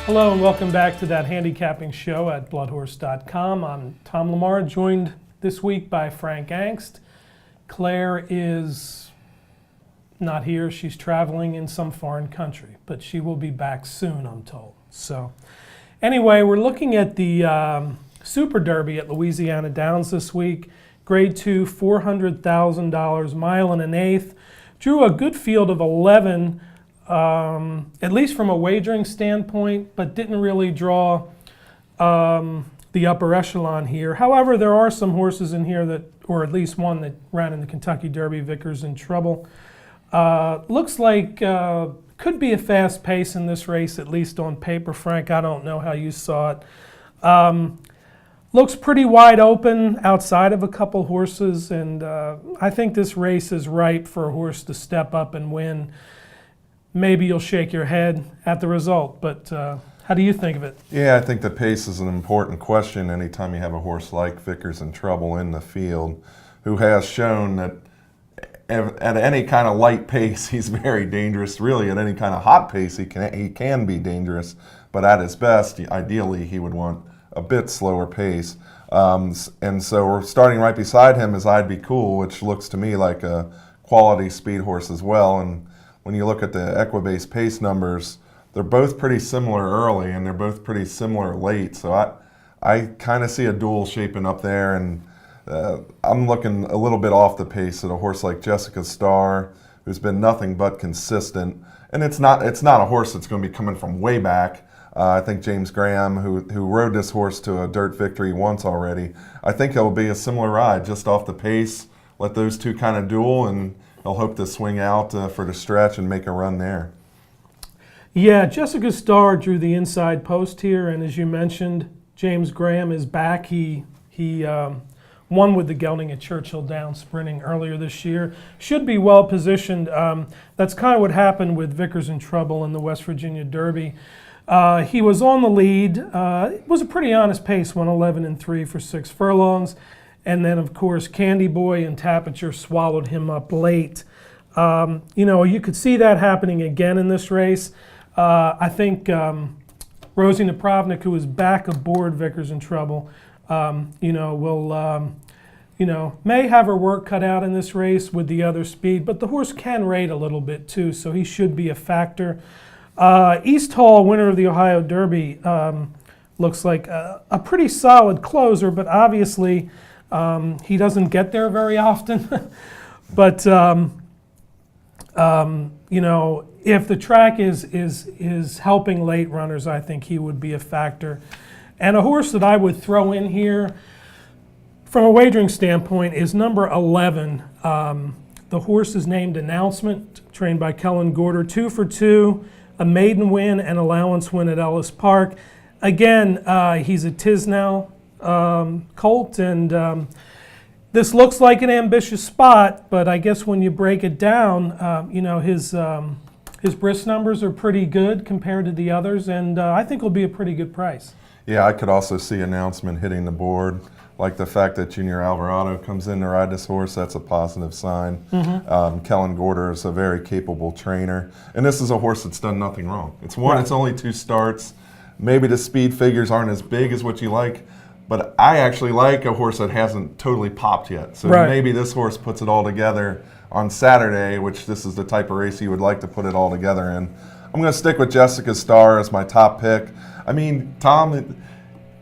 Hello and welcome back to that handicapping show at bloodhorse.com. I'm Tom LaMarra, joined this week by Frank Angst. Claire is not here. She's traveling in some foreign country, but she will be back soon, I'm told. So anyway, we're looking at the Super Derby at Louisiana Downs this week. Grade 2, $400,000, mile and an eighth. Drew a good field of 11, at least from a wagering standpoint, but didn't really draw the upper echelon here. However, there are some horses in here that, or at least one that ran in the Kentucky Derby, Vickers in Trouble. Looks like could be a fast pace in this race, at least on paper. Frank, I don't know how you saw it. Looks pretty wide open outside of a couple horses, and I think this race is ripe for a horse to step up and win. Maybe you'll shake your head at the result, but how do you think of it? Yeah, I think the pace is an important question anytime you have a horse like Vickers in Trouble in the field, who has shown that at any kind of light pace he's very dangerous. Really, at any kind of hot pace he can be dangerous, but at his best, ideally he would want a bit slower pace. And so we're starting right beside him is I'd Be Cool, which looks to me like a quality speed horse as well. And when you look at the Equibase pace numbers, they're both pretty similar early and they're both pretty similar late. So I kind of see a duel shaping up there, and I'm looking a little bit off the pace at a horse like Jessica Starr, who's been nothing but consistent. And it's not a horse that's going to be coming from way back. I think James Graham, who rode this horse to a dirt victory once already, I think it'll be a similar ride, just off the pace. Let those two kind of duel, and he'll hope to swing out for the stretch and make a run there. Yeah, Jessica Starr drew the inside post here, and as you mentioned, James Graham is back. He won with the gelding at Churchill Downs sprinting earlier this year. Should be well positioned. That's kind of what happened with Vickers in Trouble in the West Virginia Derby. He was on the lead. It was a pretty honest pace, 1:11.3 for 6 furlongs. And then, of course, Candy Boy and Tapiture swallowed him up late. You could see that happening again in this race. I think Rosie Napravnik, who is back aboard Vickers in Trouble, will may have her work cut out in this race with the other speed, but the horse can rate a little bit too, so he should be a factor. East Hall, winner of the Ohio Derby, looks like a pretty solid closer, but obviously he doesn't get there very often. But if the track is helping late runners, I think he would be a factor. And a horse that I would throw in here from a wagering standpoint is number 11. The horse is named Announcement, trained by Kellen Gorder, 2 for 2. A maiden win and allowance win at Ellis Park. Again, he's a Tisnell colt, and this looks like an ambitious spot, but I guess when you break it down, his bris numbers are pretty good compared to the others, and I think it'll be a pretty good price. Yeah, I could also see Announcement hitting the board. Like the fact that Junior Alvarado comes in to ride this horse, that's a positive sign. Mm-hmm. Kellen Gorder is a very capable trainer. And this is a horse that's done nothing wrong. It's only 2 starts. Maybe the speed figures aren't as big as what you like, but I actually like a horse that hasn't totally popped yet. So maybe this horse puts it all together on Saturday, which this is the type of race you would like to put it all together in. I'm going to stick with Jessica Starr as my top pick. I mean, Tom,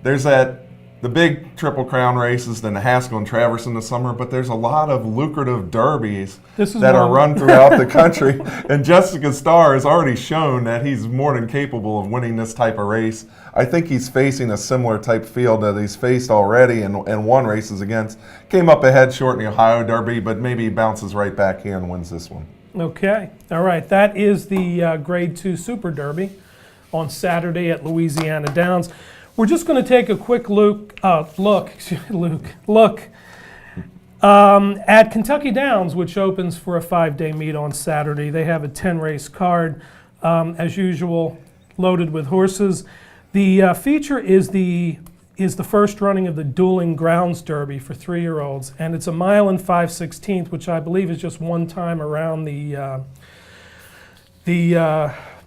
there's the big Triple Crown races, then the Haskell and Traverse in the summer, but there's a lot of lucrative derbies that are run throughout the country. And Jessica Starr has already shown that he's more than capable of winning this type of race. I think he's facing a similar type field that he's faced already and won races against. Came up ahead short in the Ohio Derby, but maybe he bounces right back here and wins this one. Okay. All right. That is the Grade 2 Super Derby on Saturday at Louisiana Downs. We're just going to take a quick look at Kentucky Downs, which opens for a 5-day meet on Saturday. They have a 10-race card, as usual, loaded with horses. The feature is the first running of the Dueling Grounds Derby for 3-year-olds, and it's a 1 5/16, which I believe is just one time around the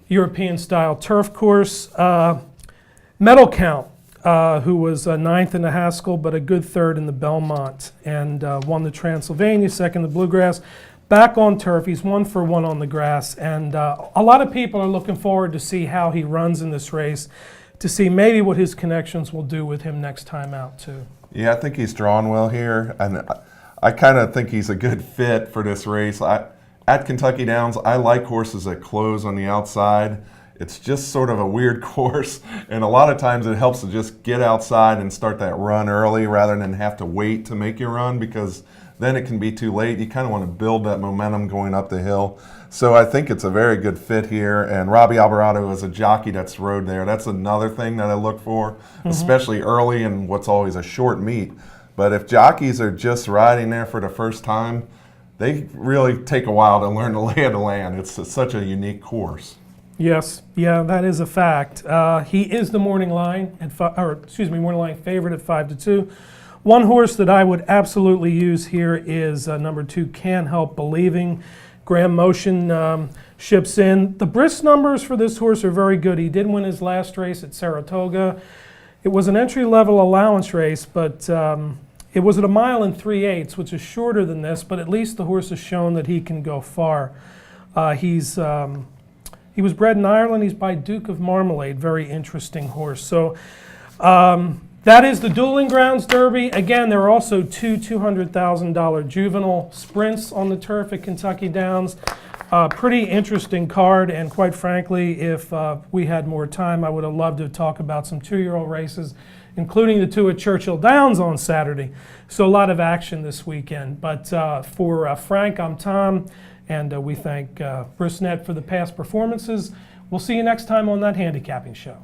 European-style turf course. Medal count, who was ninth in the Haskell, but a good third in the Belmont, and won the Transylvania, second the Bluegrass. Back on turf, he's 1 for 1 on the grass, and a lot of people are looking forward to see how he runs in this race, to see maybe what his connections will do with him next time out too. Yeah, I think he's drawn well here, and I kind of think he's a good fit for this race. At Kentucky Downs, I like horses that close on the outside. It's just sort of a weird course, and a lot of times it helps to just get outside and start that run early rather than have to wait to make your run, because then it can be too late. You kind of want to build that momentum going up the hill. So I think it's a very good fit here, and Robbie Alvarado is a jockey that's rode there. That's another thing that I look for, especially early in what's always a short meet. But if jockeys are just riding there for the first time, they really take a while to learn the lay of the land. It's such a unique course. Yes, yeah, that is a fact. He is the morning line morning line favorite at 5-2. One horse that I would absolutely use here is number 2, Can't Help Believing. Graham Motion ships in. The brisk numbers for this horse are very good. He did win his last race at Saratoga. It was an entry-level allowance race, but it was at 1 mile and 3/8, which is shorter than this, but at least the horse has shown that he can go far. He was bred in Ireland. He's by Duke of Marmalade. Very interesting horse. So that is the Dueling Grounds Derby. Again, there are also 2 $200,000 juvenile sprints on the turf at Kentucky Downs. Pretty interesting card, and quite frankly, if we had more time, I would have loved to talk about some 2-year-old races, including the 2 at Churchill Downs on Saturday. So a lot of action this weekend. But for Frank, I'm Tom, and we thank Brisnet for the past performances. We'll see you next time on that handicapping show.